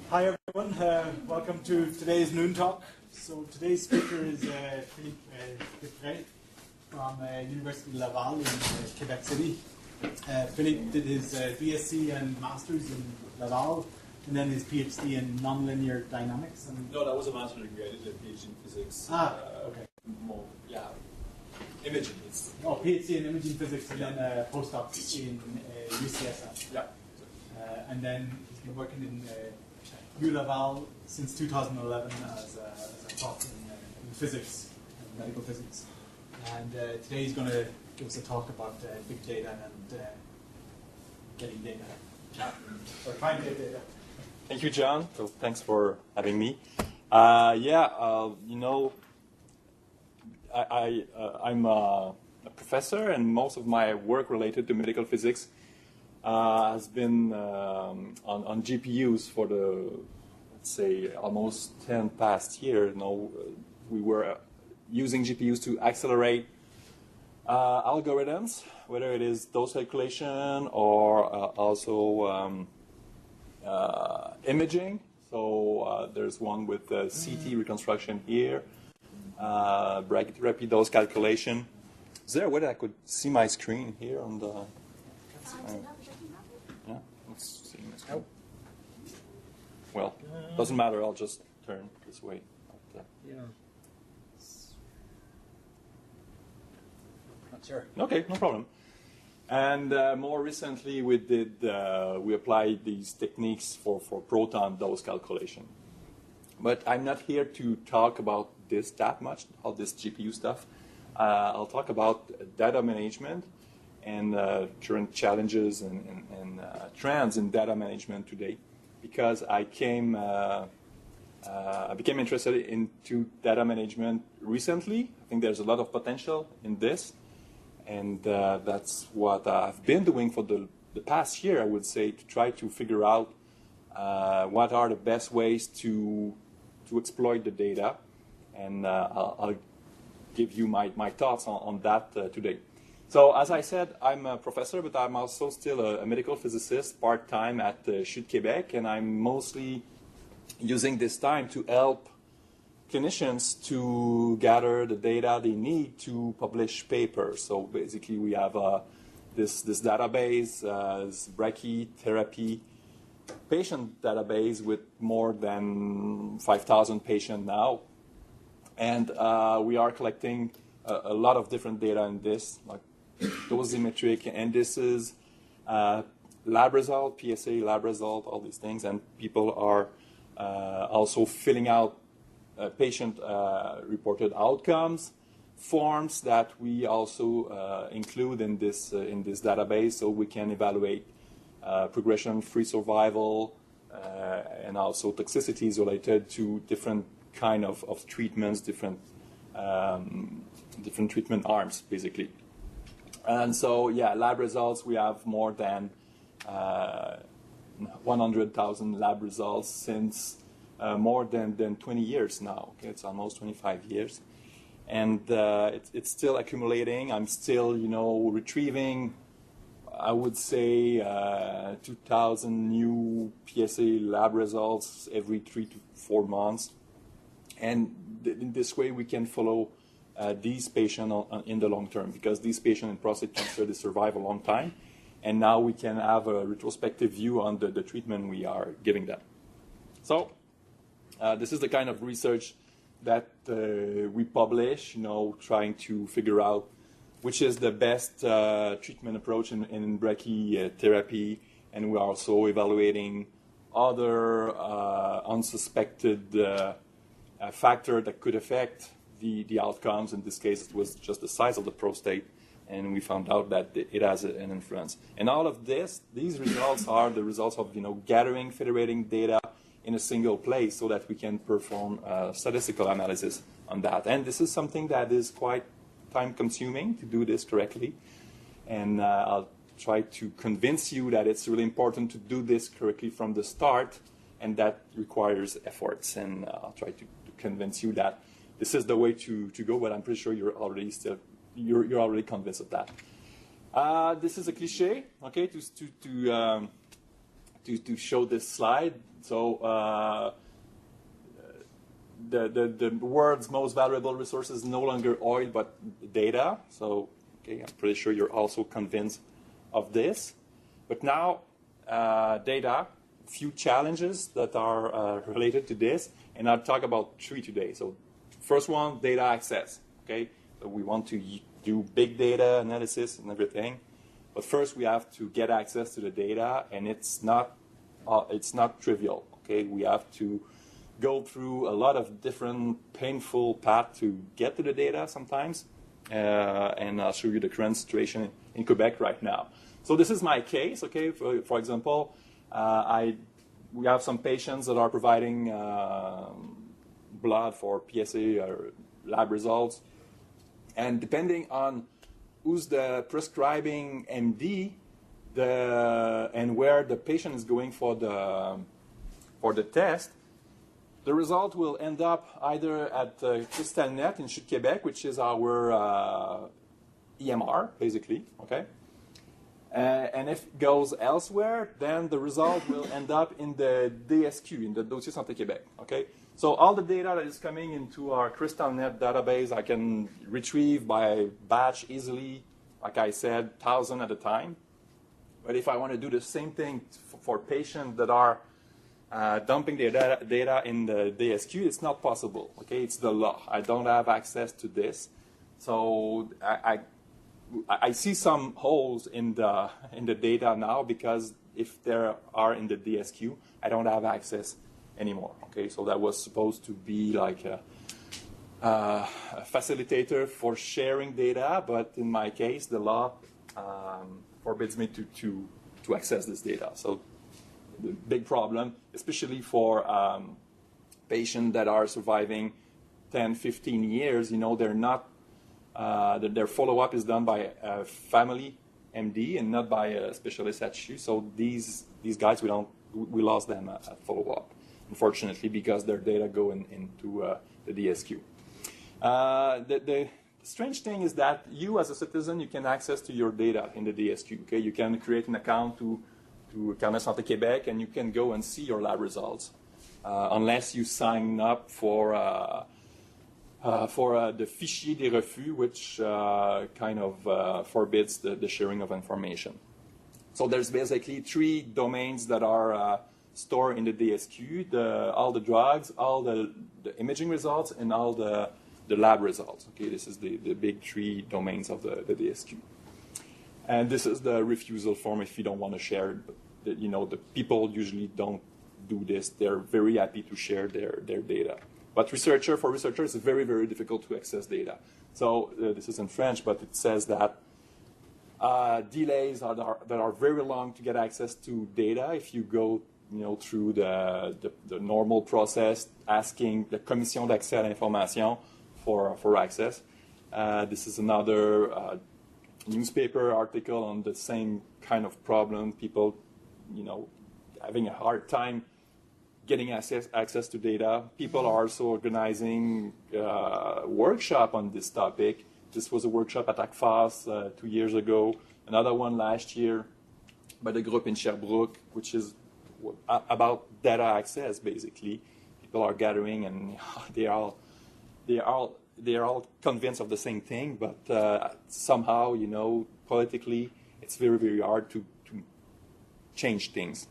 Hi everyone, welcome to today's Noon Talk. So today's speaker is Philippe Dupré from Université Laval in Quebec City. Philippe did his BSc and Masters in Laval, and then his PhD in nonlinear dynamics. And no, that was a master's degree. I did a PhD in physics. Okay. More, imaging. PhD in imaging physics, and then postdoc in UCSF. Yeah. And then he's been working in U Laval since 2011 as a prof in physics, medical physics. And today he's going to give us a talk about big data and getting data, or trying to get data. Thank you, John. So thanks for having me. I'm a professor, and most of my work related to medical physics has been on GPUs for the, let's say, almost 10 past years. We were using GPUs to accelerate algorithms, whether it is dose calculation or also imaging. So there's one with CT reconstruction here, brachytherapy dose calculation. Is there a way that I could see my screen here on the... yeah, let's see my screen. Well, doesn't matter. I'll just turn this way. Not sure. Okay, no problem. And more recently, we applied these techniques for proton dose calculation. But I'm not here to talk about that much, all this GPU stuff. I'll talk about data management and current challenges and trends in data management today, because I became interested into data management recently. I think there's a lot of potential in this, and that's what I've been doing for the past year, I would say, to try to figure out what are the best ways to exploit the data, and I'll give you my thoughts on that today. So, as I said, I'm a professor, but I'm also still a medical physicist part-time at CHUT Québec, and I'm mostly using this time to help clinicians to gather the data they need to publish papers. So basically we have this database, this brachytherapy patient database with more than 5,000 patients now. And we are collecting a lot of different data in this, like dosimetric, and this is lab result, PSA lab result, all these things. And people are also filling out patient-reported outcomes forms that we also include in this database, so we can evaluate progression-free survival and also toxicities related to different kind of treatments, different treatment arms, basically. And so, lab results, we have more than 100,000 lab results since more than 20 years now. Okay, it's almost 25 years. And it's still accumulating. I'm still, retrieving, I would say, 2,000 new PSA lab results every 3 to 4 months. And in this way, we can follow these patients in the long term, because these patients in prostate cancer, they survive a long time. And now we can have a retrospective view on the treatment we are giving them. So this is the kind of research that we publish, trying to figure out which is the best treatment approach in brachytherapy. And we're also evaluating other unsuspected factor that could affect the outcomes. In this case, it was just the size of the prostate, and we found out that it has an influence. And all of these results are the results of gathering, federating data in a single place, so that we can perform statistical analysis on that. And this is something that is quite time-consuming to do this correctly. And I'll try to convince you that it's really important to do this correctly from the start, and that requires efforts. And I'll try to convince you that this is the way to go, but I'm pretty sure you're already convinced of that. This is a cliche, okay, to show this slide. So the world's most valuable resource is no longer oil, but data. So okay, I'm pretty sure you're also convinced of this. But now, data, few challenges that are related to this, and I'll talk about 3 today. So first one, data access. Okay, so we want to do big data analysis and everything, but first we have to get access to the data, and it's not trivial. Okay, we have to go through a lot of different painful paths to get to the data sometimes, and I'll show you the current situation in Quebec right now. So this is my case. Okay, for example, we have some patients that are providing blood for PSA or lab results. And depending on who's the prescribing MD and where the patient is going for the test, the result will end up either at Crystalnet in Chute Québec, which is our EMR, basically, okay? And if it goes elsewhere, then the result will end up in the DSQ, in the Dossier Santé Québec, okay? So all the data that is coming into our CrystalNet database, I can retrieve by batch easily, like I said, 1,000 at a time. But if I want to do the same thing for patients that are dumping their data in the DSQ, it's not possible, okay? It's the law. I don't have access to this. So I see some holes in the data now, because if they are in the DSQ, I don't have access anymore. Okay, so that was supposed to be like a facilitator for sharing data, but in my case, the law forbids me to access this data. So the big problem, especially for patients that are surviving 10, 15 years, you know, they're not. Their follow-up is done by a family MD and not by a specialist at CHU. So these guys, we lost them at follow-up, unfortunately, because their data go into the DSQ. The strange thing is that you, as a citizen, you can access to your data in the DSQ. Okay, you can create an account to Carnet Santé Québec, and you can go and see your lab results, unless you sign up for the fichier des refus, which kind of forbids the sharing of information. So there's basically 3 domains that are stored in the DSQ, all the drugs, all the imaging results, and all the lab results. Okay, this is the big 3 domains of the DSQ. And this is the refusal form if you don't want to share it. But, you know, the people usually don't do this. They're very happy to share their data. But for researchers, it's very, very difficult to access data. So this is in French, but it says that delays that are very long to get access to data if you go, you know, through the normal process, asking the Commission d'accès à l'information for access. This is another newspaper article on the same kind of problem. People, you know, having a hard time getting access to data. People are also organizing a workshop on this topic. This was a workshop at ACFAS 2 years ago. Another one last year by the group in Sherbrooke, which is about data access, basically. People are gathering, and they are all convinced of the same thing, but somehow, you know, politically, it's very, very hard to change things.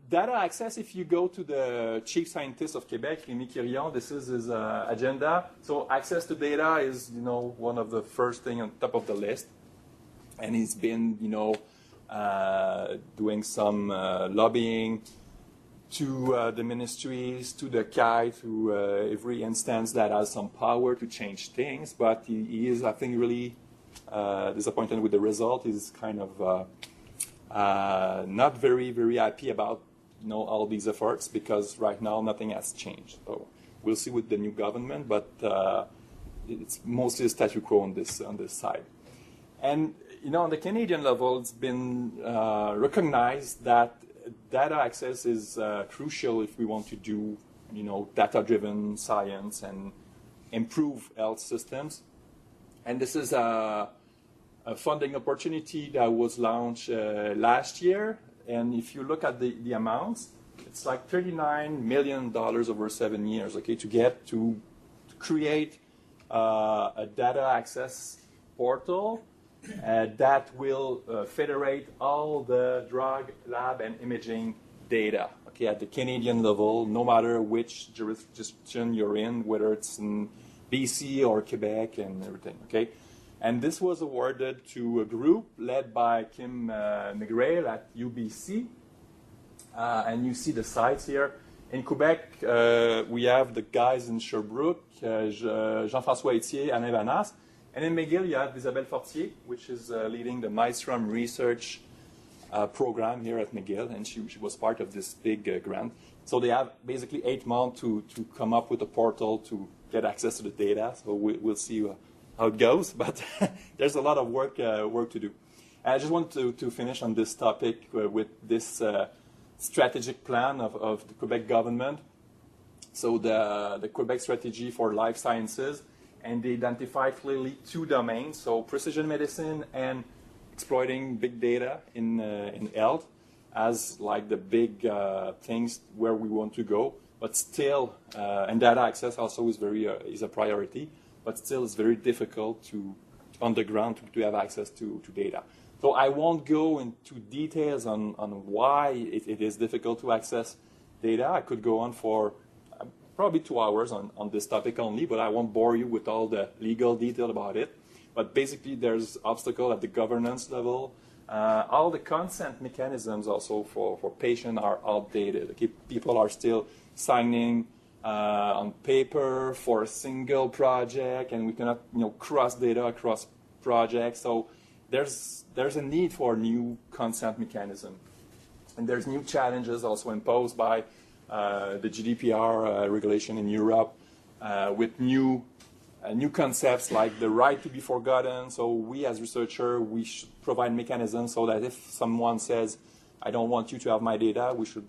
Data access, if you go to the chief scientist of Quebec, Rémi Quirion, this is his agenda. So access to data is, you know, one of the first thing on top of the list. And he's been, you know, doing some lobbying to the ministries, to the CAI, to every instance that has some power to change things. But he is, I think, really disappointed with the result. He's kind of not very, very happy about, you know, all these efforts, because right now nothing has changed. So we'll see with the new government, but it's mostly statu quo on this side. And, you know, on the Canadian level, it's been recognized that data access is crucial if we want to do, you know, data-driven science and improve health systems. And this is a funding opportunity that was launched last year. and if you look at the amounts, it's like $39 million over 7 years, okay, to create a data access portal that will federate all the drug, lab, and imaging data, okay, at the Canadian level, no matter which jurisdiction you're in, whether it's in BC or Quebec and everything, okay? And this was awarded to a group led by Kim McGrail at UBC. And you see the sites here. In Quebec, we have the guys in Sherbrooke, Jean-François Etier, Alain Vanas. And in McGill, you have Isabelle Fortier, which is leading the Maelstrom research program here at McGill, and she was part of this big grant. So they have basically 8 months to come up with a portal to get access to the data. So we'll see how it goes, but there's a lot of work to do. I just want to finish on this topic with this strategic plan of the Quebec government. So the Quebec strategy for life sciences, and they identify clearly 2 domains, so precision medicine and exploiting big data in health as like the big things where we want to go. But still, and data access also is a priority, but still it's very difficult on the ground to have access to data. So I won't go into details on why it is difficult to access data. I could go on for probably 2 hours on this topic only, but I won't bore you with all the legal detail about it. But basically, there's obstacle at the governance level. All the consent mechanisms also for patients are outdated. Okay? People are still signing on paper for a single project, and we cannot cross data across projects. So there's a need for a new consent mechanism. And there's new challenges also imposed by the GDPR regulation in Europe with new concepts like the right to be forgotten. So we as researchers, we should provide mechanisms so that if someone says, I don't want you to have my data, we should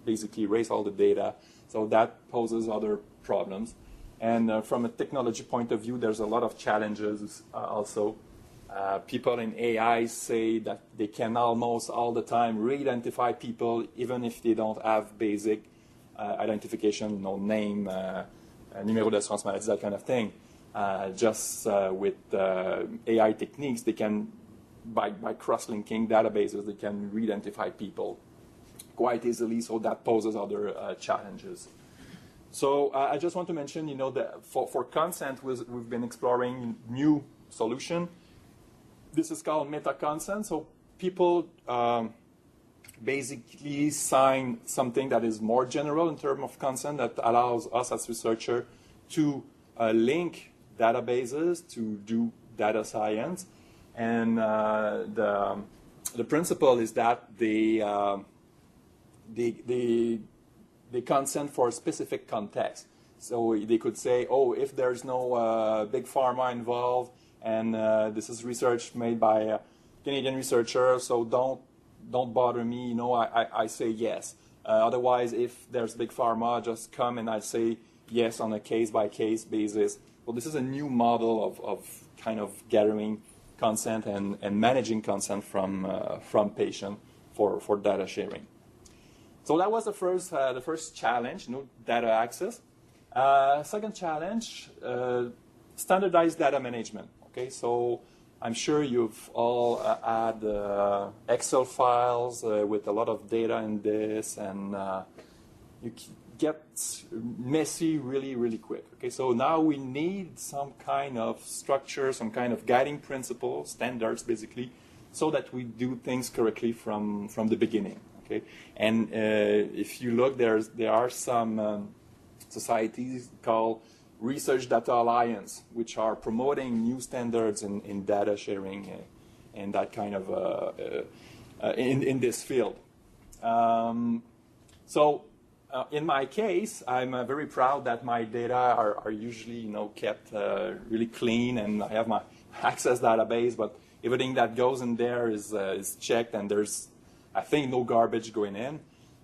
basically erase all the data. So that poses other problems. And from a technology point of view, there's a lot of challenges also. People in AI say that they can almost all the time re-identify people, even if they don't have basic identification, name, numéro d'assurance maladie, that kind of thing. Just with AI techniques, they can, by cross-linking databases, they can re-identify people quite easily, so that poses other challenges. So I just want to mention, that for consent, we've been exploring new solution. This is called meta-consent. So people basically sign something that is more general in terms of consent that allows us as researchers to link databases to do data science. And the principle is that they consent for a specific context. So they could say, if there's no big pharma involved, and this is research made by a Canadian researcher, so don't bother me, I say yes. Otherwise, if there's big pharma, just come and I say yes on a case-by-case basis. Well, this is a new model of kind of gathering consent and managing consent from patient for data sharing. So that was the first challenge, data access. Second challenge, standardized data management. Okay, so I'm sure you've all had Excel files with a lot of data in this, and you get messy really, really quick. Okay, so now we need some kind of structure, some kind of guiding principle, standards basically, so that we do things correctly from the beginning. Okay, and if you look, there are some societies called Research Data Alliance, which are promoting new standards in data sharing and that kind of in this field. So in my case, I'm very proud that my data are usually kept really clean, and I have my Access database, but everything that goes in there is checked, and there's, I think, no garbage going in.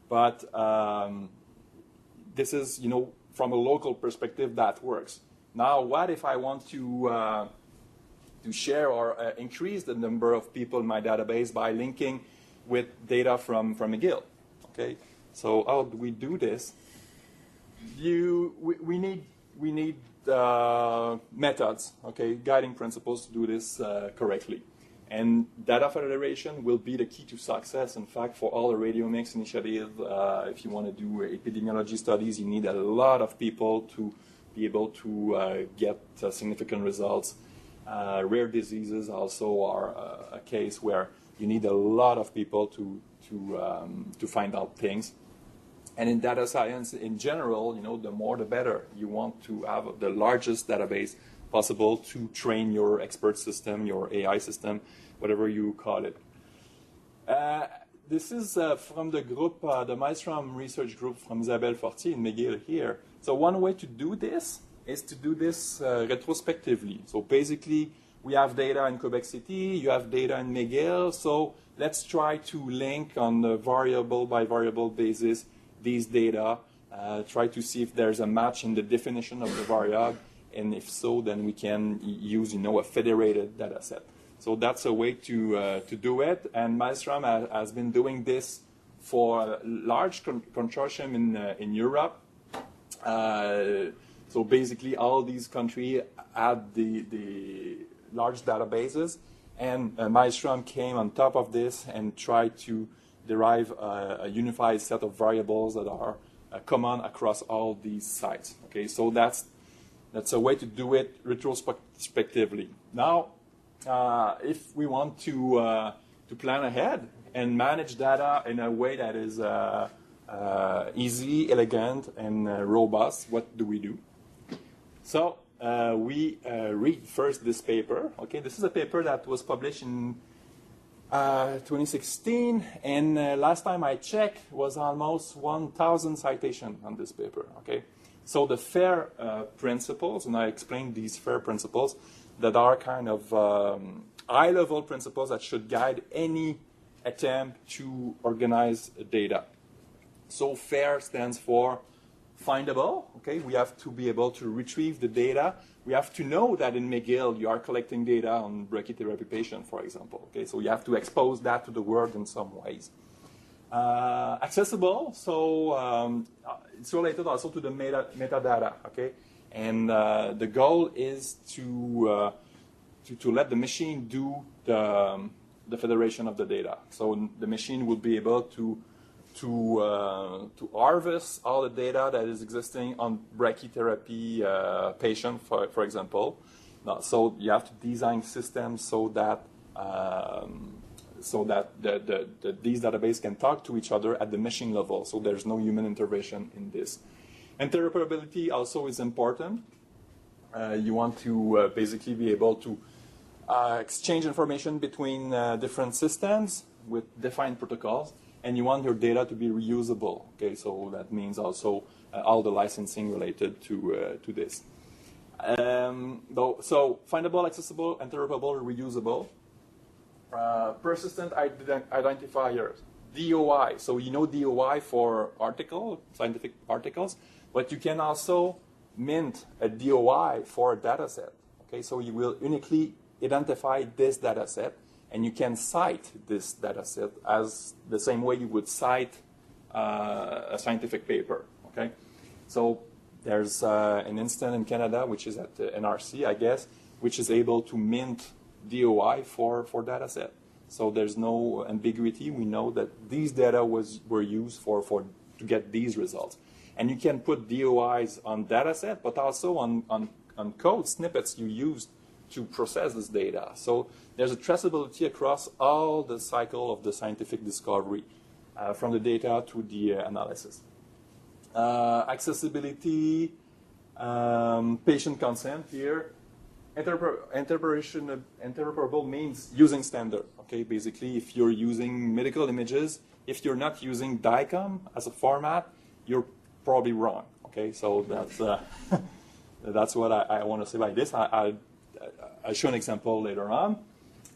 But this is, from a local perspective, that works. Now, what if I want to share or increase the number of people in my database by linking, with data from McGill. Okay, so how do we do this? We need methods, okay, guiding principles to do this correctly. And data federation will be the key to success. In fact, for all the radiomics initiative, if you want to do epidemiology studies, you need a lot of people to be able to get significant results. Rare diseases also are a case where you need a lot of people to find out things. And in data science, in general, the more the better. You want to have the largest database possible to train your expert system, your AI system, whatever you call it. This is from the group, the Maelstrom research group from Isabelle Fortier in McGill here. So one way to do this is to do this retrospectively. So basically, we have data in Quebec City, you have data in McGill, so let's try to link on a variable by variable basis these data, try to see if there's a match in the definition of the variable, and if so, then we can use, a federated data set. So that's a way to do it, and Maelstrom has been doing this for a large consortium in Europe. So basically, all these countries had the large databases, and Maelstrom came on top of this and tried to derive a unified set of variables that are common across all these sites. Okay, so that's a way to do it retrospectively. Now, if we want to plan ahead and manage data in a way that is easy, elegant, and robust, what do we do? So we read first this paper. Okay, this is a paper that was published in 2016, and last time I checked was almost 1,000 citations on this paper. Okay, so the FAIR principles, and I explained these FAIR principles that are kind of high-level principles that should guide any attempt to organize data. So FAIR stands for findable. Okay, we have to be able to retrieve the data. We have to know that in McGill you are collecting data on brachytherapy patients, for example. Okay, so you have to expose that to the world in some ways. Accessible, so it's related also to the metadata. Okay, and the goal is to let the machine do the federation of the data. So the machine will be able to harvest all the data that is existing on brachytherapy patient, for example. Now, so you have to design systems so that these databases can talk to each other at the machine level. So there's no human intervention in this. Interoperability also is important. You want to basically be able to exchange information between different systems with defined protocols. And you want your data to be reusable. Okay, so that means also all the licensing related to this. So findable, accessible, interoperable, reusable. Persistent identifiers, DOI. So you know DOI for scientific articles, but you can also mint a DOI for a data set. Okay, so you will uniquely identify this data set, and you can cite this data set as the same way you would cite a scientific paper. Okay, so there's an instance in Canada, which is at the NRC, I guess, which is able to mint DOI for data set. So there's no ambiguity. We know that these data were used to get these results. And you can put DOIs on data set, but also on code snippets you used to process this data. So there's a traceability across all the cycle of the scientific discovery, from the data to the analysis. Accessibility, patient consent here. Interoperable means using standard. Okay, basically, if you're using medical images, if you're not using DICOM as a format, you're probably wrong. Okay, so that's what I want to say by this. I'll show an example later on.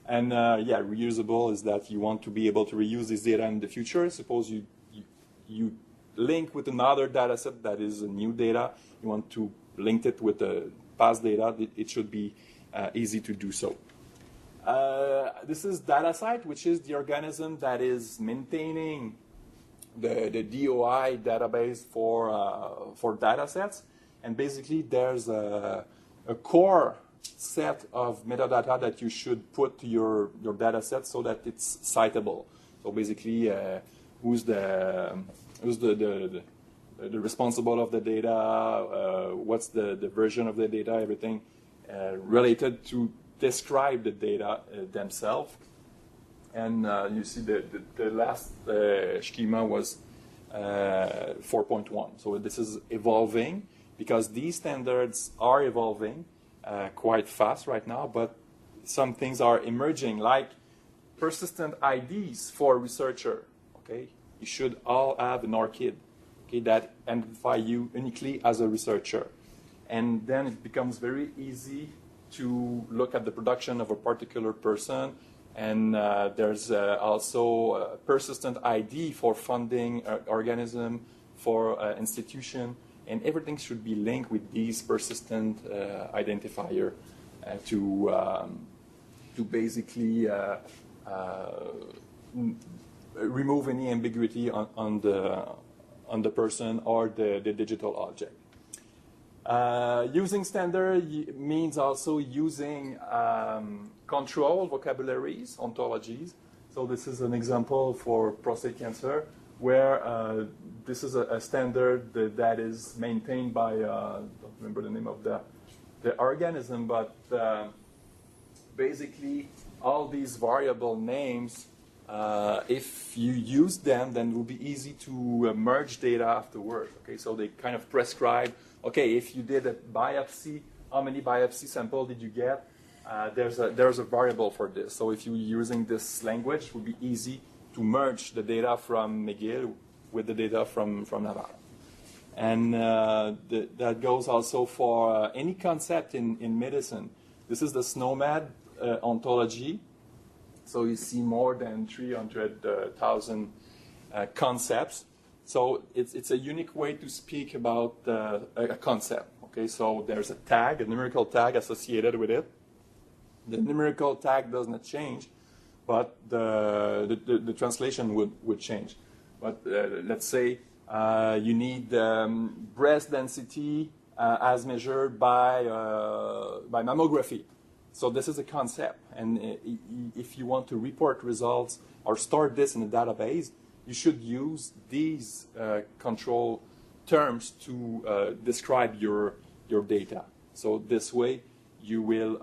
And reusable is that you want to be able to reuse this data in the future. Suppose you link with another data set that is new data. You want to link it with the past data. It should be easy to do so. This is DataCite, which is the organism that is maintaining the DOI database for data sets. And basically, there's a core set of metadata that you should put to your data set so that it's citable. So basically, who's the responsible of the data, what's the version of the data, everything related to describe the data themselves. And you see the last schema was 4.1. So this is evolving because these standards are evolving quite fast right now, but some things are emerging, like persistent IDs for a researcher. Okay, you should all have an ORCID, okay, that identify you uniquely as a researcher. And then it becomes very easy to look at the production of a particular person. And there's also a persistent ID for funding organism, for institution, and everything should be linked with these persistent identifier to basically remove any ambiguity on the person or the digital object. Using standard means also using control vocabularies, ontologies. So this is an example for prostate cancer where this is a standard that is maintained by, I don't remember the name of the organism, but basically all these variable names, if you use them, then it will be easy to merge data afterward. Okay, so they kind of prescribe, okay, if you did a biopsy, how many biopsy sample did you get? There's a variable for this. So if you're using this language, it would be easy to merge the data from McGill with the data from Laval. And that goes also for any concept in medicine. This is the SNOMED ontology. So you see more than 300,000 concepts. So it's a unique way to speak about a concept. Okay, so there's a tag, a numerical tag associated with it. The numerical tag does not change, but the translation would change. But let's say you need breast density as measured by mammography. So this is a concept, and if you want to report results or store this in a database, you should use these control terms to describe your data. So this way, you will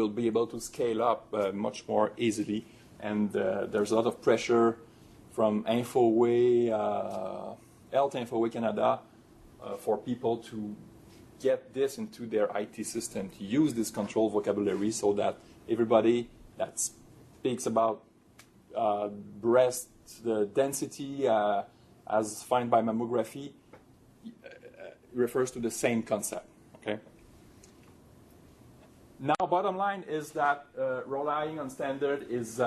be able to scale up much more easily. And there's a lot of pressure from Infoway, Health Infoway Canada, for people to get this into their IT system, to use this control vocabulary so that everybody that speaks about breast density as defined by mammography refers to the same concept. Okay. Now, bottom line is that relying on standard is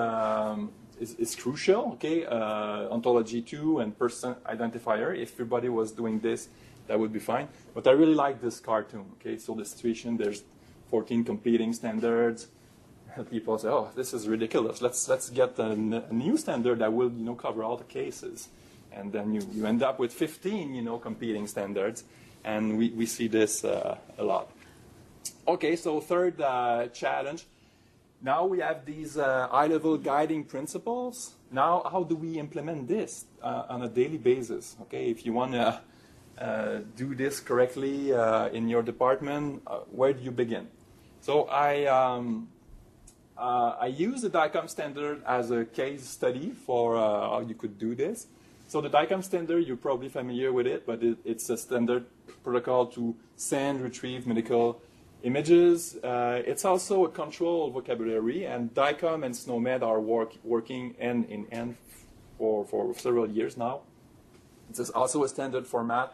crucial. Okay, ontology 2 and person identifier. If everybody was doing this, that would be fine. But I really like this cartoon. Okay, so the situation, there's 14 competing standards. People say, "Oh, this is ridiculous. Let's get a new standard that will, cover all the cases." And then you end up with 15, competing standards, and we see this a lot. Okay, so third challenge. Now we have these high-level guiding principles. Now, how do we implement this on a daily basis? Okay, if you want to do this correctly in your department, where do you begin? So I use the DICOM standard as a case study for how you could do this. So the DICOM standard, you're probably familiar with it, but it's a standard protocol to send, retrieve medical images. It's also a control vocabulary, and DICOM and SNOMED are working hand in hand for several years now. It's also a standard format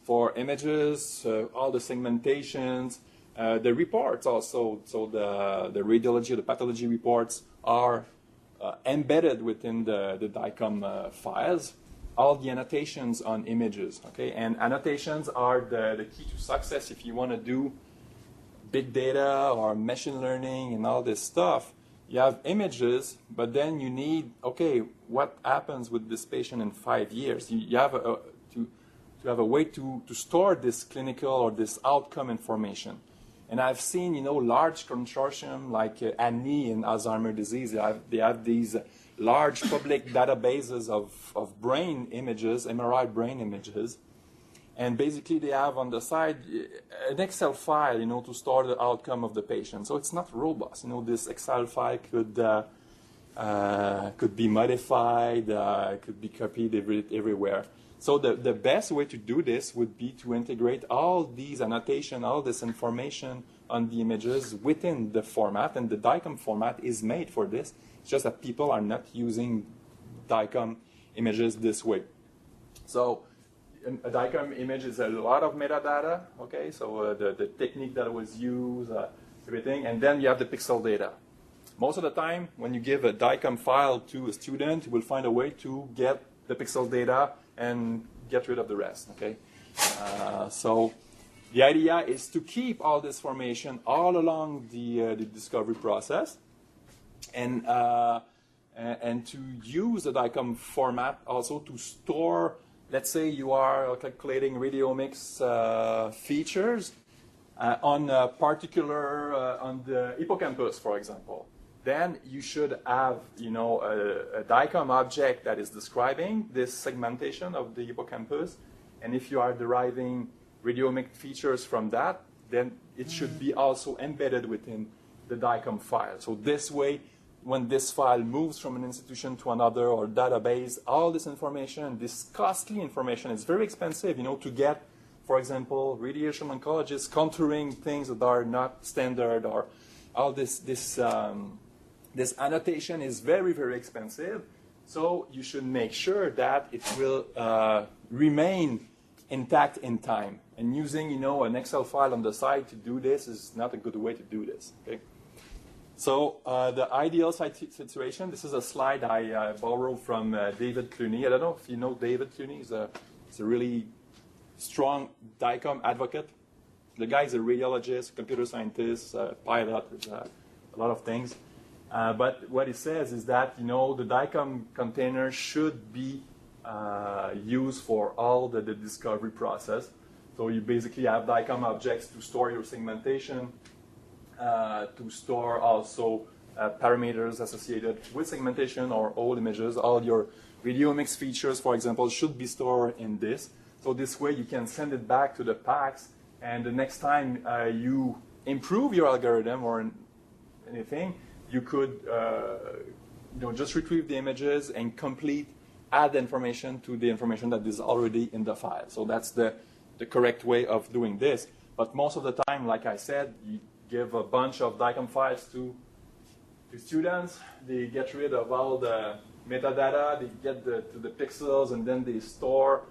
for images, all the segmentations, the reports also. So the radiology, the pathology reports are embedded within the DICOM files. All the annotations on images, okay? And annotations are the key to success if you want to do big data or machine learning and all this stuff, you have images, but then you need, okay, what happens with this patient in 5 years? You have to have a way to store this clinical or this outcome information. And I've seen, large consortium like ANI in Alzheimer's disease. They have these large public databases of brain images, MRI brain images. And basically they have on the side an Excel file, to store the outcome of the patient. So it's not robust. This Excel file could be modified, could be copied everywhere. So the best way to do this would be to integrate all these annotation, all this information on the images within the format, and the DICOM format is made for this. It's just that people are not using DICOM images this way. So a DICOM image is a lot of metadata, okay? So the technique that was used, everything, and then you have the pixel data. Most of the time, when you give a DICOM file to a student, you will find a way to get the pixel data and get rid of the rest, okay? So the idea is to keep all this information all along the discovery process, and to use the DICOM format also to store, let's say you are calculating radiomics features on a particular, on the hippocampus, for example. Then you should have, a DICOM object that is describing this segmentation of the hippocampus. And if you are deriving radiomic features from that, then it should be also embedded within the DICOM file. So this way, when this file moves from an institution to another or database, all this information, this costly information, is very expensive, to get, for example, radiation oncologists contouring things that are not standard, or all this annotation is very, very expensive. So you should make sure that it will remain intact in time. And using, an Excel file on the side to do this is not a good way to do this, okay? So the ideal situation, this is a slide I borrowed from David Clooney. I don't know if you know David Clooney. He's a really strong DICOM advocate. The guy is a radiologist, computer scientist, pilot, a lot of things. But what he says is that, the DICOM container should be used for all the discovery process. So you basically have DICOM objects to store your segmentation, to store also parameters associated with segmentation or all images. All your radiomics features, for example, should be stored in this. So this way you can send it back to the PACS, and the next time you improve your algorithm or anything, you could just retrieve the images and add the information to the information that is already in the file. So that's the correct way of doing this. But most of the time, like I said, you give a bunch of DICOM files to students. They get rid of all the metadata. They get to the pixels, and then they store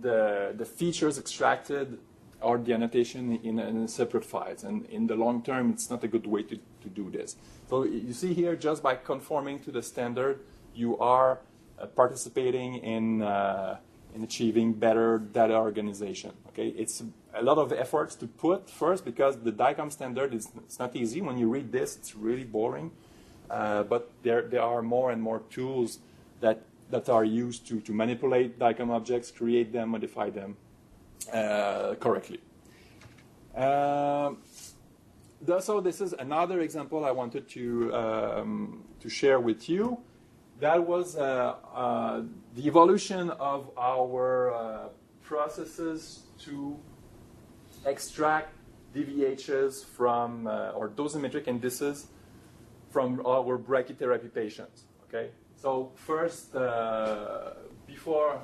the features extracted or the annotation in separate files. And in the long term, it's not a good way to do this. So you see here, just by conforming to the standard, you are participating in achieving better data organization. Okay, it's a lot of efforts to put first, because the DICOM standard it's not easy. When you read this, it's really boring. But there are more and more tools that are used to manipulate DICOM objects, create them, modify them correctly. So this is another example I wanted to share with you. That was the evolution of our processes to extract DVHs from, or dosimetric indices from our brachytherapy patients. Okay, so first, before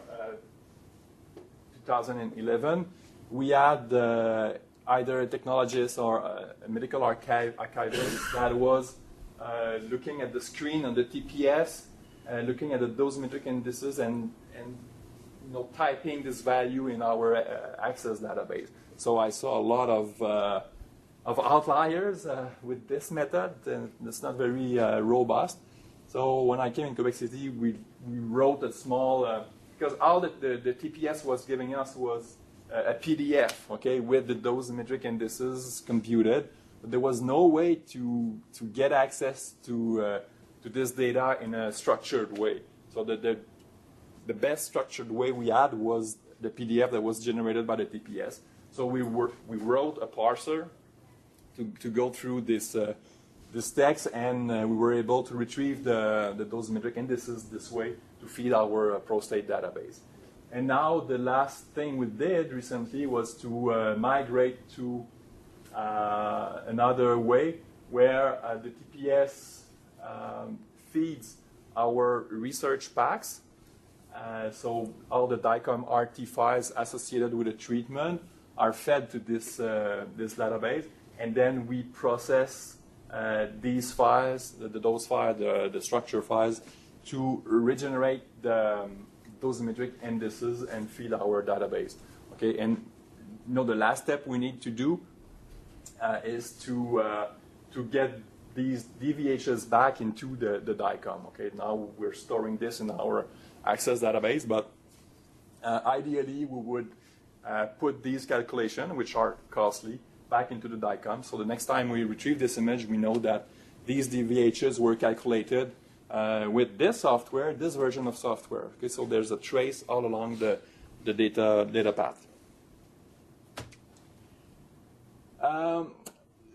2011, we had either a technologist or a medical archivist that was looking at the screen on the TPS, looking at the dosimetric indices, and typing this value in our Access database. So I saw a lot of outliers with this method, and it's not very robust. So when I came in Quebec City, we wrote a small, because all that the TPS was giving us was a PDF, okay, with the dosimetric indices computed. but there was no way to get access to this data in a structured way. So the best structured way we had was the PDF that was generated by the TPS. So we wrote a parser to go through this text, and we were able to retrieve the dosimetric indices this way to feed our prostate database. And now the last thing we did recently was to migrate to another way where the TPS feeds our research packs. So all the DICOM RT files associated with the treatment are fed to this database, and then we process these files, those files, the structure files, to regenerate the dosimetric indices and feed our database. Okay, and the last step we need to do is to get these DVHs back into the DICOM. Okay, now we're storing this in our Access database, but ideally we would put these calculations, which are costly, back into the DICOM. So the next time we retrieve this image, we know that these DVHs were calculated with this software, this version of software. Okay, so there's a trace all along the data path.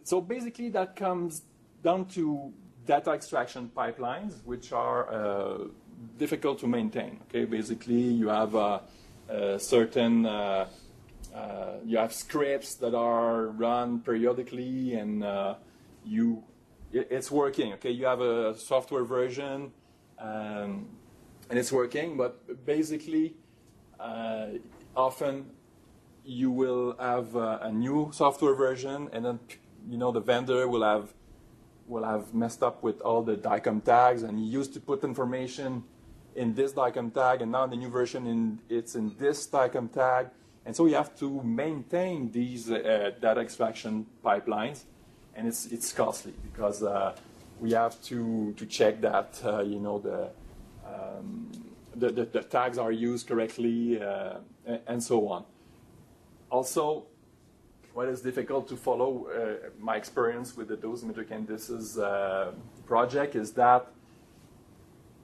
So basically that comes down to data extraction pipelines, which are difficult to maintain. Okay, basically you have certain you have scripts that are run periodically, and it's working. Okay, you have a software version, and it's working, but basically often you will have a new software version, and then the vendor will have messed up with all the DICOM tags, and he used to put information in this DICOM tag, and now the new version it's in this DICOM tag, and so you have to maintain these data extraction pipelines, and it's costly because we have to check that the tags are used correctly, and so on. Also, what is difficult to follow, my experience with the dosimetric indices project, is that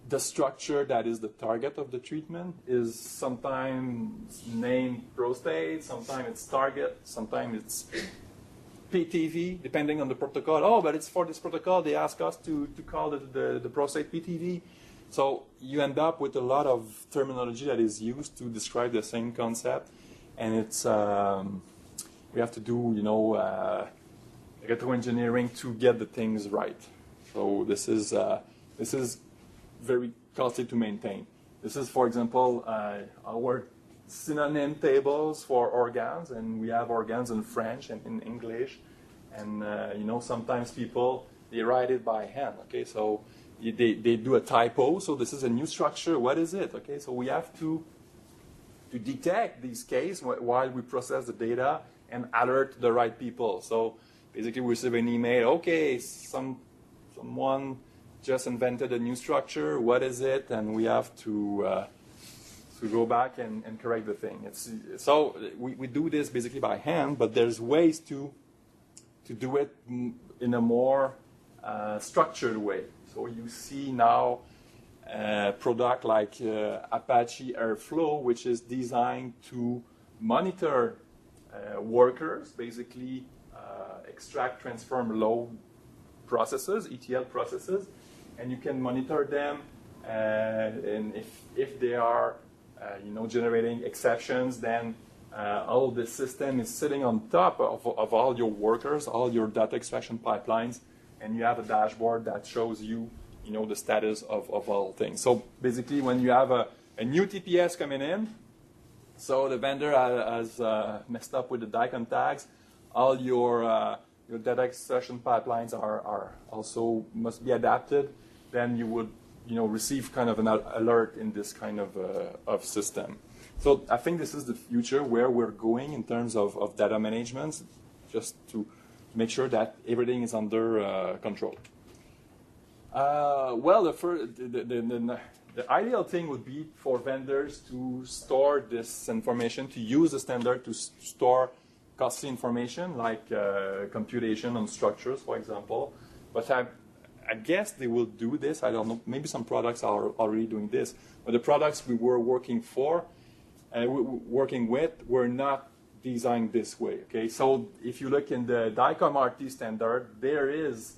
the structure that is the target of the treatment is sometimes named prostate, sometimes it's target, sometimes it's PTV, depending on the protocol. Oh, but it's for this protocol, they ask us to call the prostate PTV. So you end up with a lot of terminology that is used to describe the same concept, and it's we have to do electroengineering to get the things right. So this is very costly to maintain. This is, for example, our synonym tables for organs, and we have organs in French and in English, and sometimes people, they write it by hand. Okay, so they do a typo. So this is a new structure. What is it? Okay, so we have to detect these cases while we process the data and alert the right people. So basically we receive an email, okay, someone just invented a new structure, what is it? And we have to go back and correct the thing. So we do this basically by hand, but there's ways to do it in a more structured way. So you see now a product like Apache Airflow, which is designed to monitor workers, basically extract, transform load processes, ETL processes, and you can monitor them, and if they are generating exceptions, then all the system is sitting on top of all your workers, all your data extraction pipelines, and you have a dashboard that shows you the status of all things. So basically when you have a new TPS coming in, so the vendor has messed up with the DICOM tags, all your data extraction pipelines are also must be adapted, then you would receive kind of an alert in this kind of system. So I think this is the future where we're going in terms of data management, just to make sure that everything is under control. Well, the ideal thing would be for vendors to store this information, to use the standard to store costly information like computation on structures, for example. But I guess they will do this. I don't know. Maybe some products are already doing this. But the products we were working with were not designed this way. Okay, so if you look in the DICOM-RT standard, there is,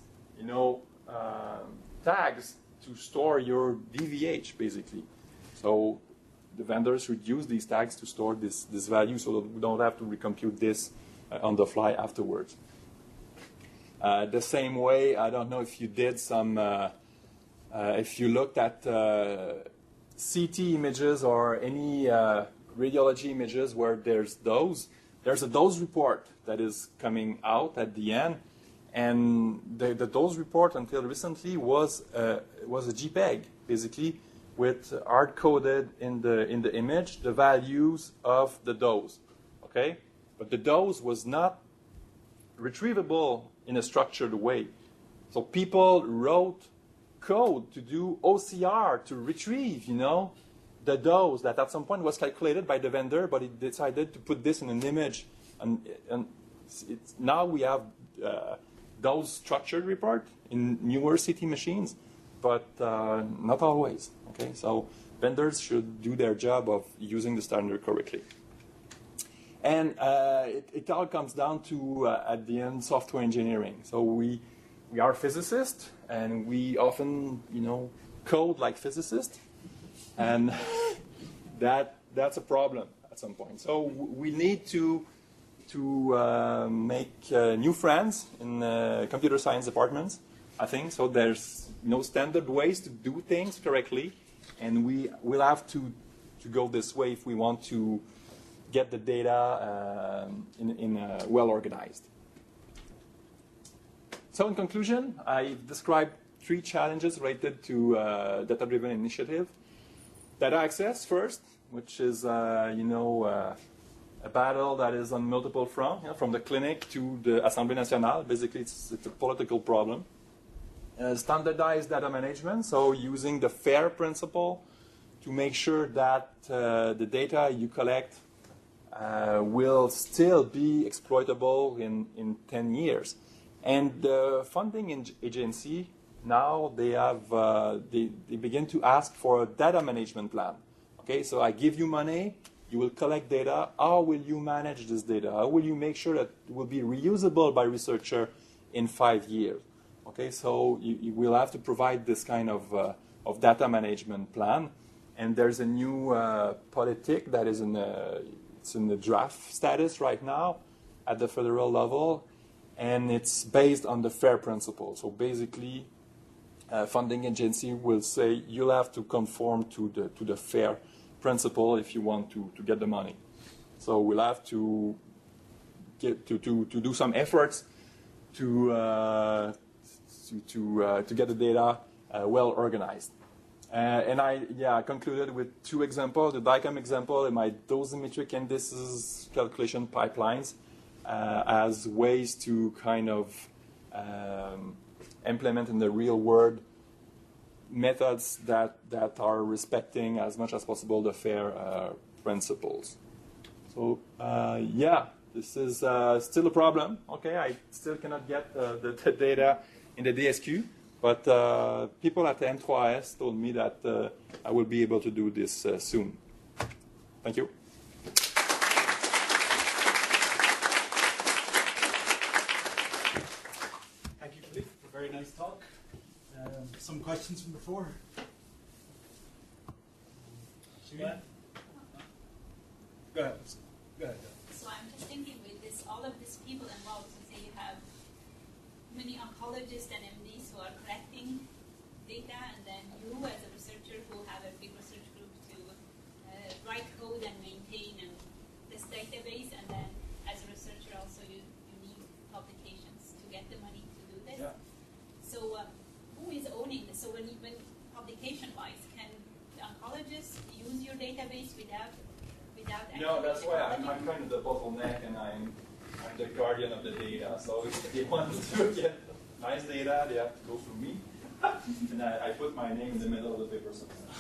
tags to store your DVH basically. So the vendors should use these tags to store this value, so that we don't have to recompute this on the fly afterwards. The same way, I don't know if you did some, if you looked at CT images or any radiology images where there's a dose report that is coming out at the end, and the dose report until recently was a JPEG, basically, with hard-coded in the image the values of the dose, okay? But the dose was not retrievable in a structured way. So people wrote code to do OCR to retrieve, the dose that at some point was calculated by the vendor, but it decided to put this in an image. And now we have those structured report in newer CT machines, but not always. Okay, so vendors should do their job of using the standard correctly. And it all comes down to, at the end, software engineering. So we are physicists, and we often, code like physicists, and that's a problem at some point. So we need to make new friends in computer science departments, I think. So there's no standard ways to do things correctly, and we will have to go this way if we want to get the data well organized. So in conclusion, I described 3 challenges related to data-driven initiative. Data access first, which is a battle that is on multiple fronts, from the clinic to the Assemblée Nationale. Basically, it's a political problem. Standardized data management, so using the FAIR principle to make sure that the data you collect will still be exploitable in 10 years. And the funding agency, now they begin to ask for a data management plan. Okay, so I give you money, you will collect data. How will you manage this data? How will you make sure that it will be reusable by researcher in 5 years? Okay, so you will have to provide this kind of data management plan. And there's a new politic that is in the draft status right now at the federal level, and it's based on the FAIR principle. So basically, funding agency will say you'll have to conform to the FAIR principle if you want to get the money. So we'll have to do some efforts to get the data well organized. And I concluded with 2 examples, the DICOM example and my dosimetric indices calculation pipelines as ways to kind of implement in the real world methods that are respecting as much as possible the FAIR principles. So this is still a problem. Okay, I still cannot get the data in the DSQ. But people at M3S told me that I will be able to do this soon. Thank you. Thank you, Philippe, for a very nice talk. Some questions from the floor? Yeah. Go ahead. Go ahead. So I'm just thinking with this, all of these people involved, so say you have many oncologists and MDs who are collecting data, and then you as a researcher who have a big research group to write code and maintain and this database, and then as a researcher also you need publications to get the money to do this. Yeah. So who is owning this? So when publication-wise, can the oncologist use your database without No, that's why I'm kind of the bottleneck, and I'm the guardian of the data. So if they want to get nice data, they have to go through me. And I put my name in the middle of the paper sometimes.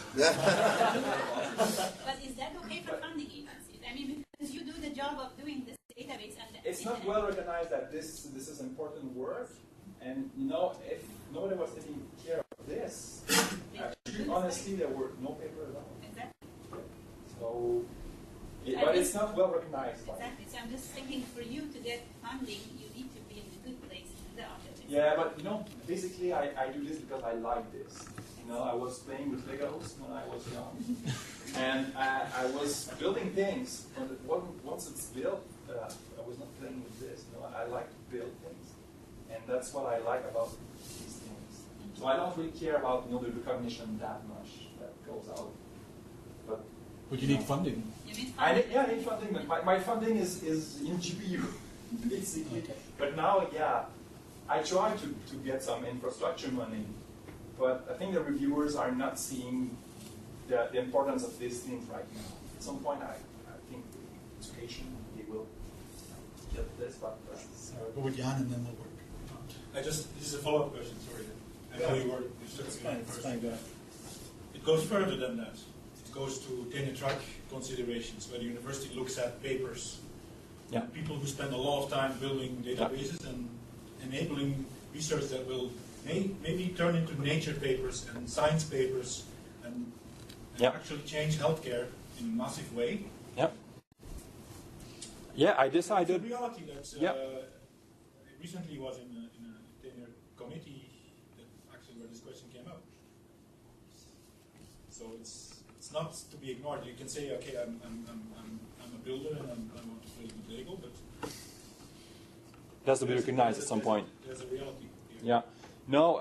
But is that okay for funding agencies? I mean, because you do the job of doing this database, and It's it's not well recognized that this is important work, and you know, if nobody was taking care of this, actually, honestly, there were no paper at all. Exactly. So, but it's not well recognized. Exactly. So I'm just thinking, for you to get funding, you need to be in a good place in the office. Yeah, but you know, basically, I do this because I like this. You know, I was playing with Legos when I was young, and I was building things. And once it's built, I was not playing with this. You know, I like to build things, and that's what I like about these things. So I don't really care about the recognition that much that goes out. But you need funding. You need I funding. need funding, but my funding is in GPU, basically. Okay. But now, yeah, I try to get some infrastructure money, but I think the reviewers are not seeing the importance of these things right now. At some point, I think education, they will get this, but... So go with Jan and then we'll work. This is a follow-up question, sorry. I know you were It's fine, go ahead. It goes further than that. It goes to tenure track considerations, where the university looks at papers. Yeah. People who spend a lot of time building databases and enabling research that will maybe turn into nature papers and science papers and actually change healthcare in a massive way. Yep. Yeah, I decided... It's a reality that recently was in a tenure committee that actually where this question came up. So it's not to be ignored. You can say, okay, I'm a builder and I want to build with Lego, but It has to be recognized at some point. There's a reality here. Yeah. No,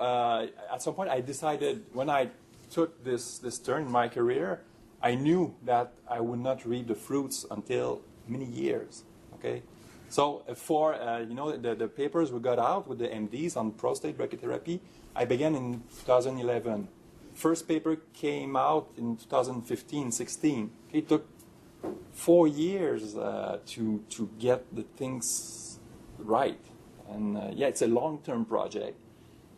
at some point I decided, when I took this turn in my career, I knew that I would not reap the fruits until many years. Okay? So for, the papers we got out with the MDs on prostate brachytherapy, I began in 2011. First paper came out in 2015-16. It took 4 years to get the things right. And it's a long-term project.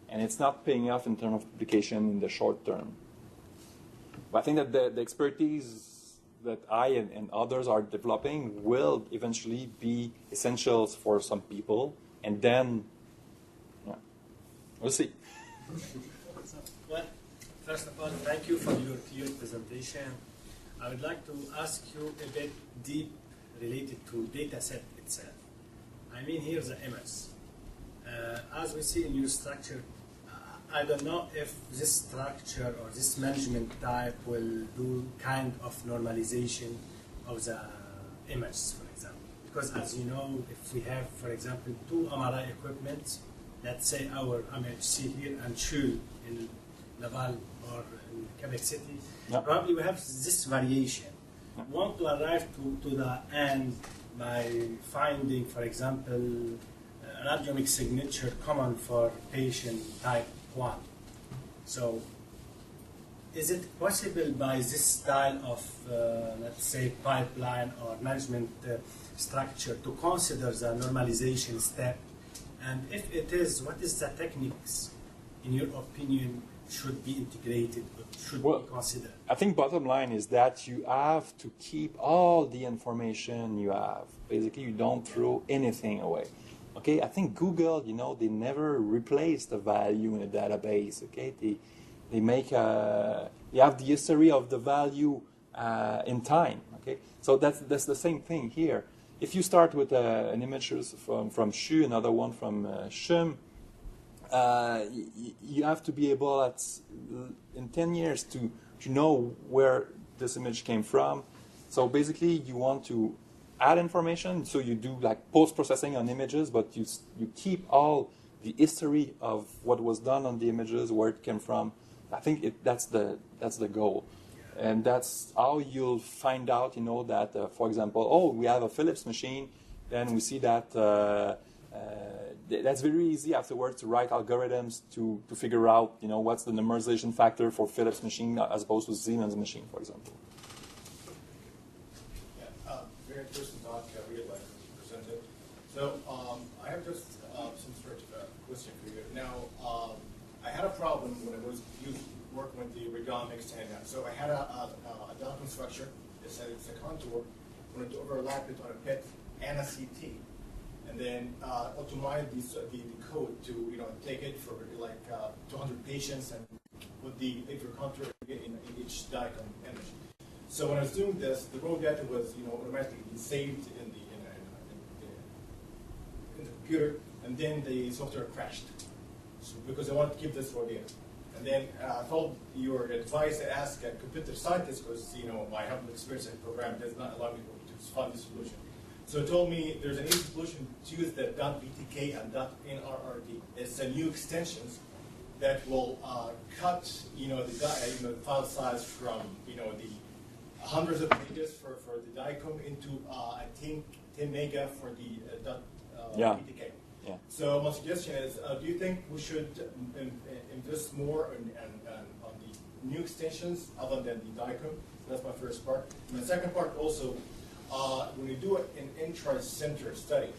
And it's not paying off in terms of publication in the short term. But I think that the expertise that I and others are developing will eventually be essentials for some people. And then, we'll see. Well, first of all, thank you for your presentation. I would like to ask you a bit deep related to data set itself. I mean, here's the image. As we see in your structure, I don't know if this structure or this management type will do kind of normalization of the image, for example. Because as you know, if we have, for example, 2 MRI equipment, let's say our MHC here and CHU in Laval or in Quebec City, probably we have this variation. Want to arrive to the end by finding, for example, radiomic signature common for patient type 1. So, is it possible by this style of, let's say, pipeline or management structure to consider the normalization step? And if it is, what is the techniques, in your opinion, should be integrated, or should be considered? I think bottom line is that you have to keep all the information you have. Basically, you don't throw anything away. Okay, I think Google, they never replace the value in a database. Okay, they make they have the history of the value in time. Okay, so that's the same thing here. If you start with an image from CHU, another one from CHUM, you have to be able in 10 years to know where this image came from. So basically, you want to add information, so you do like post-processing on images, but you keep all the history of what was done on the images, where it came from. I think that's the goal, and that's how you'll find out, that for example, we have a Philips machine, then we see that that's very easy afterwards to write algorithms to figure out, what's the normalization factor for Philips machine as opposed to Siemens machine, for example. Very interesting talk, really like presented. So I have just some sort of question for you. Now, I had a problem when I was working with the ergonomics, and so I had a document structure that said it's a contour, wanted to overlap it on a PET and a CT. and then optimize the code to take it for like 200 patients and put the ictor counter in each DICOM image. So when I was doing this, the raw data was automatically saved in the computer, and then the software crashed. So because I wanted to keep this raw data. And then I followed your advice to ask a computer scientist, because my humble experience in program does not allow me to find the solution. So it told me there's an easy solution to use the .vtk and .nrrd. It's a new extensions that will cut the file size from the hundreds of pages for the DICOM into I think 10 mega for the .vtk. Yeah. So my suggestion is, do you think we should invest more on the new extensions other than the DICOM? That's my first part. And the second part also, when you do an intra-center study,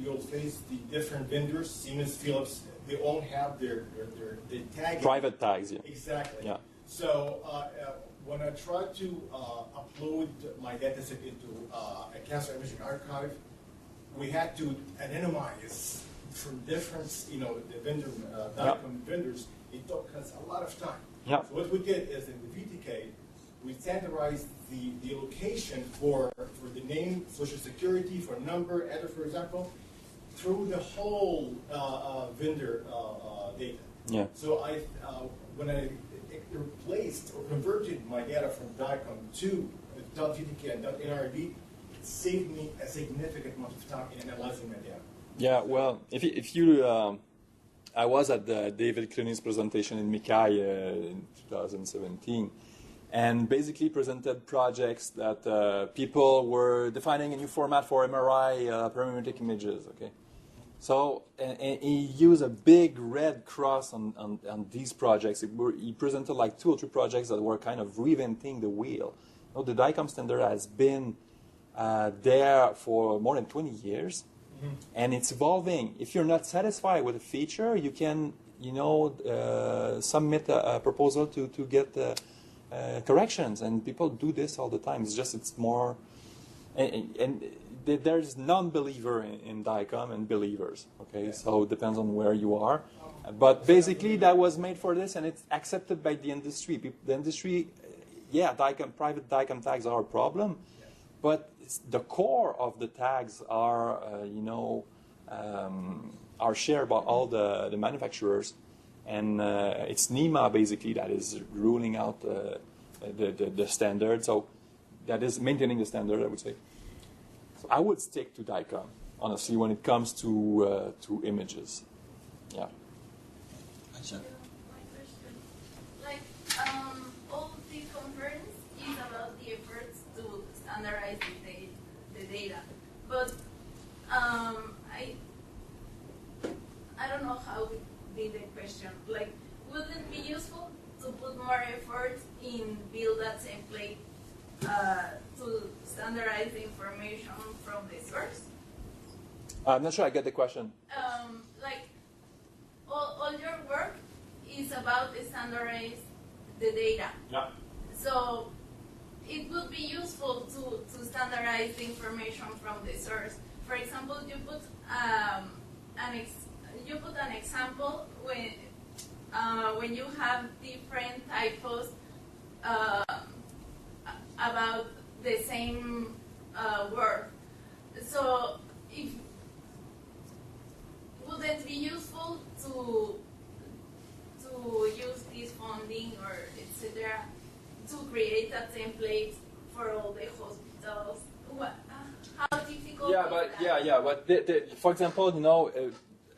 you'll face the different vendors. Siemens, Philips, they all have their tagging. Private tags, yeah. Exactly. Yeah. So when I try to upload my dataset into a cancer imaging archive, we had to anonymize from different, the vendor, DICOM vendors. It took us a lot of time. Yeah. So what we did is in the VTK, we standardized the location for the name, social security, for number, address, for example, through the whole vendor data. Yeah. So when I replaced or converted my data from DICOM to .vtk and .nrd, it saved me a significant amount of time in analyzing my data. Yeah, well, if you I was at the David Clooney's presentation in MICAI in 2017, and basically presented projects that people were defining a new format for MRI parametric images. Okay, so and he used a big red cross on these projects. He presented like 2 or 3 projects that were kind of reinventing the wheel. The DICOM standard has been there for more than 20 years. Mm-hmm. And it's evolving. If you're not satisfied with a feature, you can, submit a proposal to get corrections. And people do this all the time. It's more, and there's non-believer in DICOM and believers. Okay, yeah. So it depends on where you are. But basically, that was made for this, and it's accepted by the industry. The industry, private DICOM tags are a problem, but the core of the tags are, are shared by all the manufacturers, and it's NEMA basically that is ruling out the standard. So that is maintaining the standard, I would say. So I would stick to DICOM, honestly, when it comes to images. Yeah. My question, all the conference is about the efforts to standardize the data, but I don't know how would be the question. Wouldn't it be useful to put more effort in build a template to standardize the information from the source? I'm not sure I get the question. All your work is about standardize the data. Yeah. So it would be useful to standardize the information from the source. For example, you put an example when you have different typos about the same word. So would it be useful to use this funding or etc. to create a template for all the hospitals? How difficult? But for example,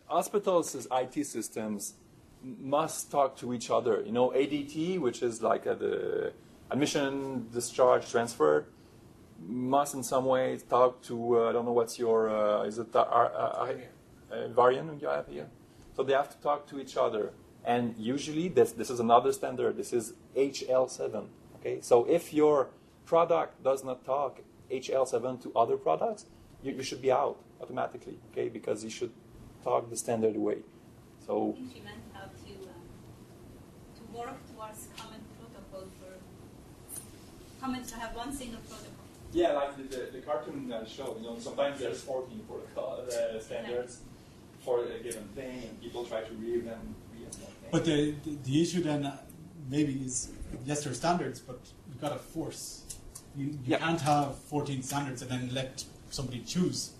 hospitals' IT systems must talk to each other. ADT, which is like the admission, discharge, transfer, must in some way talk to I don't know what's your is it variant you have here? So they have to talk to each other, and usually this is another standard. This is HL7. Okay, so if your product does not talk HL7 to other products, you should be out automatically. Okay, because you should talk the standard way. So. I think she meant how to work towards common protocol to have one single protocol. Yeah, like the cartoon show, you know, sometimes there's 14 protocol standards for a given thing, and people try to read them. But the issue then maybe is, yes, there are standards, but you've got to force. You can't have 14 standards and then let somebody choose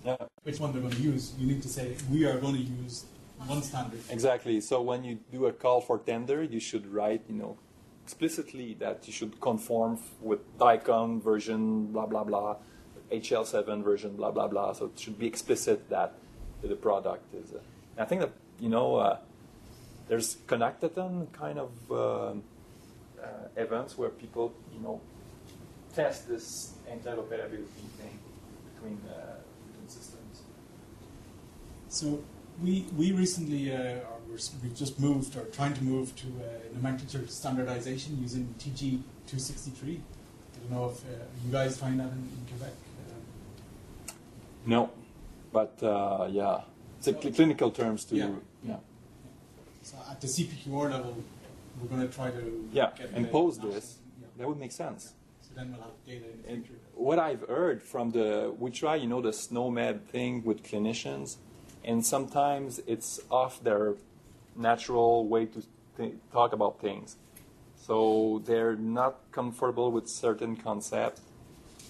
which one they're going to use. You need to say, we are going to use one standard. Exactly. So when you do a call for tender, you should write, you know, explicitly that you should conform with DICOM version blah blah blah, HL7 version blah blah blah. So it should be explicit that the product is. I think that, you know, there's connectathon kind of events where people, you know, test this interoperability thing between systems. So we recently we've just moved or trying to move to nomenclature standardization using TG263. I don't know if you guys find that in Quebec. No, but yeah, it's a clinical terms to yeah. So at the CPQR level, we're going to try to impose this. That would make sense. So then we'll have data in the And future. what I've heard from we try, you know, the SNOMED thing with clinicians, and sometimes it's off their natural way to talk about things. So they're not comfortable with certain concepts,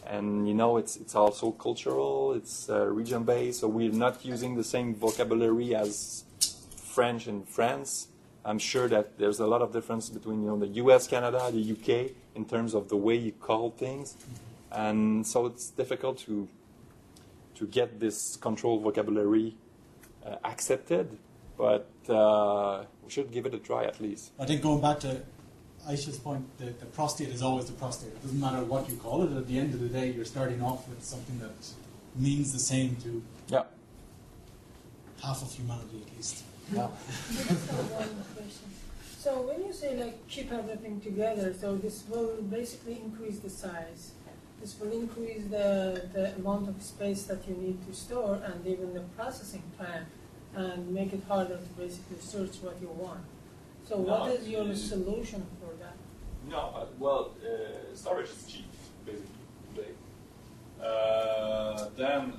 and you know, it's also cultural, it's region-based, so we're not using the same vocabulary as French in France. I'm sure that there's a lot of difference between, you know, the US, Canada, the UK in terms of the way you call things, and so it's difficult to get this controlled vocabulary accepted, but we should give it a try at least. I think going back to Aisha's point, the prostate is always the prostate. It doesn't matter what you call it. At the end of the day, you're starting off with something that means the same to half of humanity at least. Yeah. Just have one question. So when you say like keep everything together, so this will basically increase the size. This will increase the amount of space that you need to store and even the processing time, and make it harder to basically search what you want. So what is your solution for that? No, storage is cheap, basically, today. Then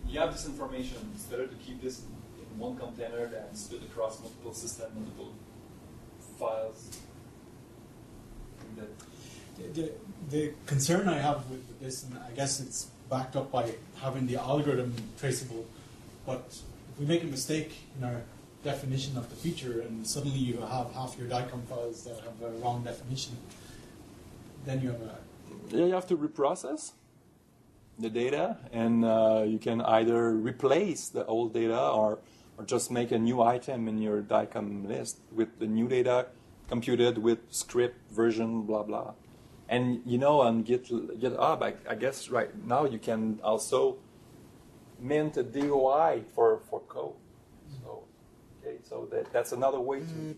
you have this information. It's better to keep this in one container than split across multiple systems, multiple files. The concern I have with this, and I guess it's backed up by having the algorithm traceable, but if we make a mistake in our definition of the feature and suddenly you have half your DICOM files that have a wrong definition, then you have you have to reprocess the data, and you can either replace the old data or just make a new item in your DICOM list with the new data computed with script version blah blah. And you know, on GitHub, I guess right now you can also mint a DOI for code. So that's another way to be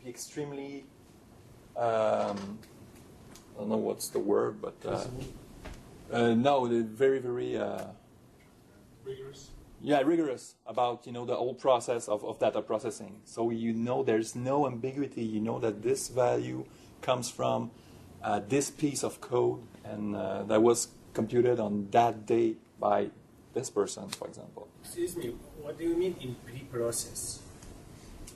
extremely I don't know what's the word, but no, they're very rigorous. Yeah, rigorous about, you know, the whole process of data processing. So you know there's no ambiguity. You know that this value comes from this piece of code, and that was computed on that day by this person, for example. Excuse me, what do you mean in pre-process?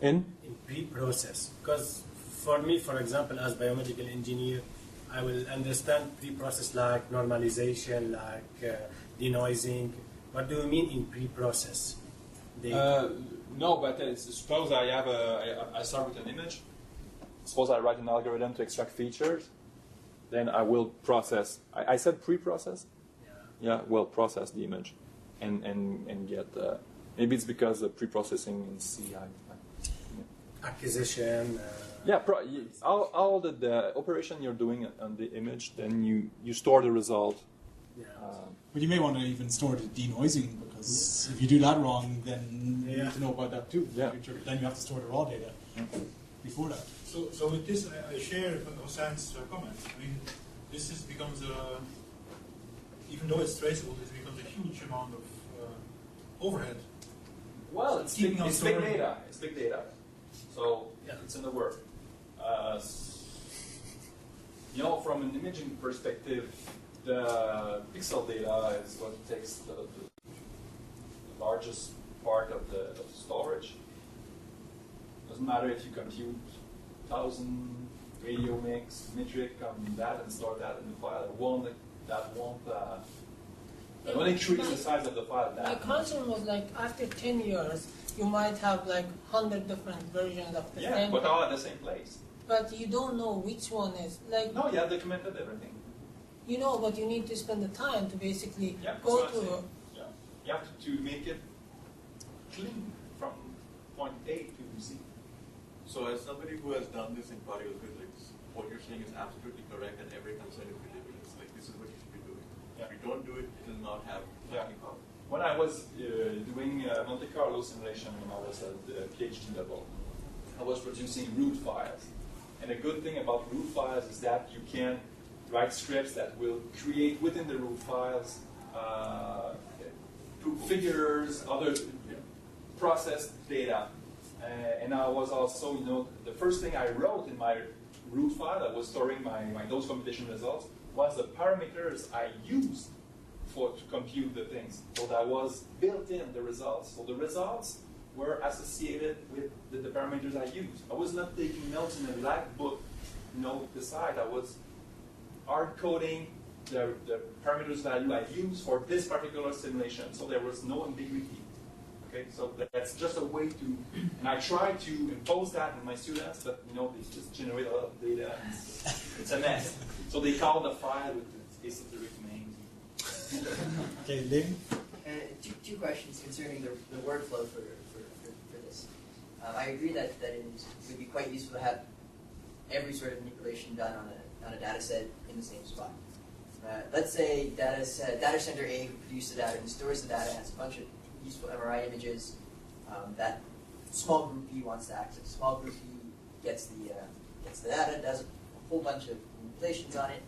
In pre-process? Because for me, for example, as biomedical engineer, I will understand pre-process like normalization, like denoising. What do you mean in pre-process? No, but suppose I start with an image. Suppose I write an algorithm to extract features. Then I will process. I said pre-process. Yeah, well, process the image, and get. Maybe it's because of pre-processing in C. Acquisition. All the operation you're doing on the image, then you store the result. Yeah. But you may want to even store the denoising, because if you do that wrong, then you need to know about that too. In the future. Then you have to store the raw data before that. So with this, I share Hassan's comment. I mean, this becomes even though it's traceable, it becomes a huge amount of overhead. Well, it's big data. It's big data. So it's in the work. You know, from an imaging perspective, the pixel data is what takes the largest part of the storage. Doesn't matter if you compute 1,000 radio mix, metric on that and store that in the file. That won't increase the size of the file. My concern was like after 10 years, you might have like 100 different versions of the same. But all at the same place. But you don't know which one is like. No, you have documented everything. You know, but you need to spend the time to basically Yeah, go that's what I'm through. saying. Yeah. You have to make it clean from point A to Z. So as somebody who has done this in particle physics, what you're saying is absolutely correct, and every concern is ridiculous. Like, this is what you should be doing. Yeah. If you don't do it, it will not have any power. When I was doing Monte Carlo simulation when I was at the PhD level, I was producing root files. And the good thing about root files is that you can write scripts that will create within the root files figures, other processed data. And I was also, you know, the first thing I wrote in my root file that was storing my dose computation results was the parameters I used to compute the things. So that was built in the results. So the results were associated with the parameters I used. I was not taking notes in a black book, you know, beside. I was hard coding the parameters value I used for this particular simulation. So there was no ambiguity. Okay, so that's just a way to, and I try to impose that on my students, but you know, they just generate a lot of data. And it's a mess. So they call the file with its esoteric name. Okay, Lynn? Two questions concerning the workflow for this. I agree that it would be quite useful to have every sort of manipulation done on a data set in the same spot. Let's say data center A who produced the data and stores the data, has a bunch of useful MRI images that small group B wants to access. Small group B gets the data, does a whole bunch of manipulations on it.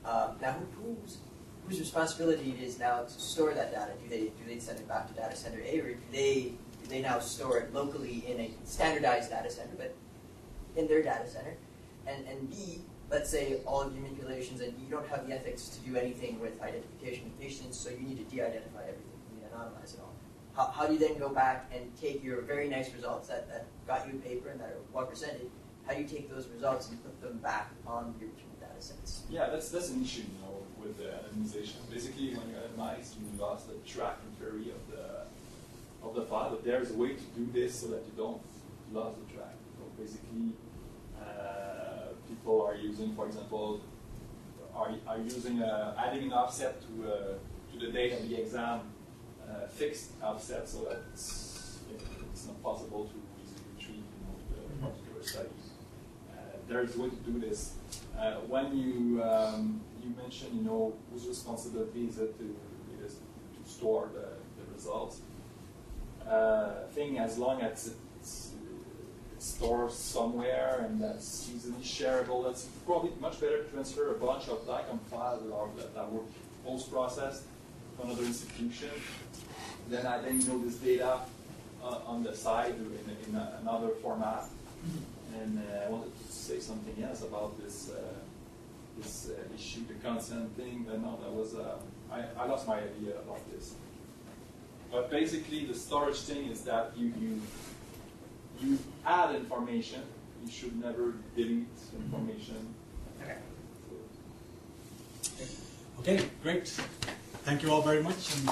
Now, whose responsibility it is now to store that data? Do they send it back to data center A, or do they now store it locally in a standardized data center, but in their data center? And B, let's say all of your manipulations, and you don't have the ethics to do anything with identification of patients, so you need to de-identify everything. You need to anonymize it all. How do you then go back and take your very nice results that got you a paper and that are well presented? How do you take those results and put them back on your original data sets? Yeah, that's an issue, you know, with the anonymization. Basically, when you anonymize, you lost the track and query of the file. But there's a way to do this so that you don't lose the track. So basically, people are using, for example, are using adding an offset to the date of the exam, fixed offset, so that it's not possible to easily retrieve, you know, the particular study. There's a way to do this. When you mentioned, you know, whose responsibility is it to store the results? Thing as long as it's stored somewhere and that's easily shareable, that's probably much better to transfer a bunch of DICOM files that were post-processed to another institution. Then you know this data on the side in another format. And I wanted to say something else about this issue, the consent thing. No, that was I lost my idea about this. But basically, the storage thing is that you add information. You should never delete information. Okay, great. Thank you all very much. And